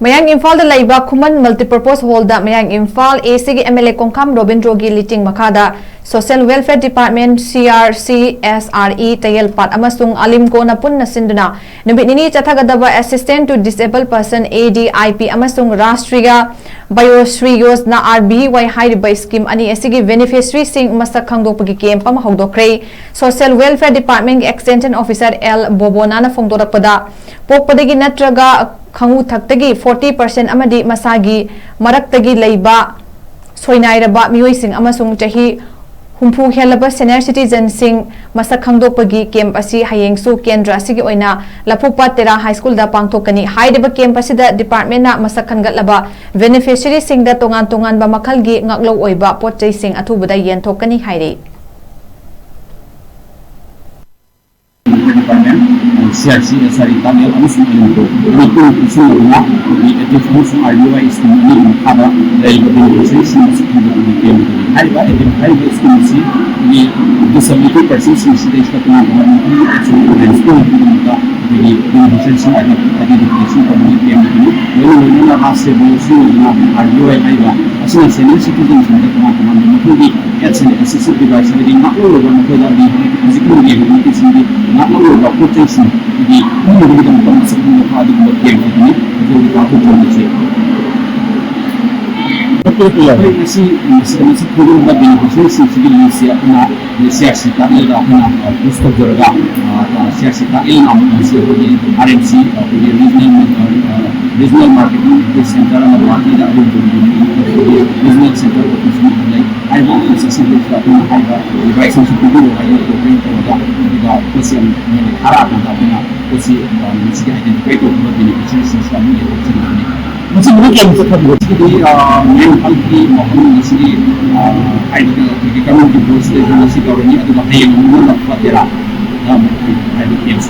Mayang Imphal da laiba Khuman Multipurpose Hall da Mayang Imphal ACG MLA Kongkham Robindro gi liting makada Social Welfare Department CRC SRE Tayel Pat amasung alim ko na pun nasinduna nubit nini chathagadaba Assistant to Disabled Person ADIP amasung Rashtriya Bioshri Yojana RBY haiba scheme ani ACG beneficiary sing masak khangdokpagi camp ama hogdokre Social Welfare Department Extension Officer L Bobona na phongdorakpada pokpadagi natraga Khangu Thakhtagi 40% amadi masagi maraktagi leiba soinairaba miyoi sing amasung chahi humpu helaba senior citizen sing masak khangdokpagi camp asi hayengsu kendra asigi oina Lapukpa Tera High School da pangthokani haideba camp asida department na masak khangatlaba beneficiary sing da tongan ba makhalgi ngaklo oiba potchai sing athubada yenthokani haire CRC SRE Tamil amasung alimko nitun isinna di edifus RBY scheme ani makada leiba beneficiary sing masuk khangdokpagi camp haiba haiba scheme si di disability persons sing stage ka tungan actually school ka di beneficiary sing identification community camp ni na hasibu sing na RBY haiba asina senior citizens ka tungan di assistive device ni maklo ba makada di zikru ni sing di maklo ba protection di ini kita bukan masuk ke di bagian ini itu aku coba sih betul ya masih kurang lebih beneficiary sih siapa siapa tak ada apa pusat jaga siapa tak ada nama siapa di RMC di regional marketing center atau tidak ada di regional center I want to see this device yang cukup dulu ada untuk kita posisi yang harap kita posisi mesti identify itu beneficiary sistem ini masih mungkin tetap jadi yang kali maupun di sini ada kami di posisi masih kalau ini ada yang menolak fatira ada yang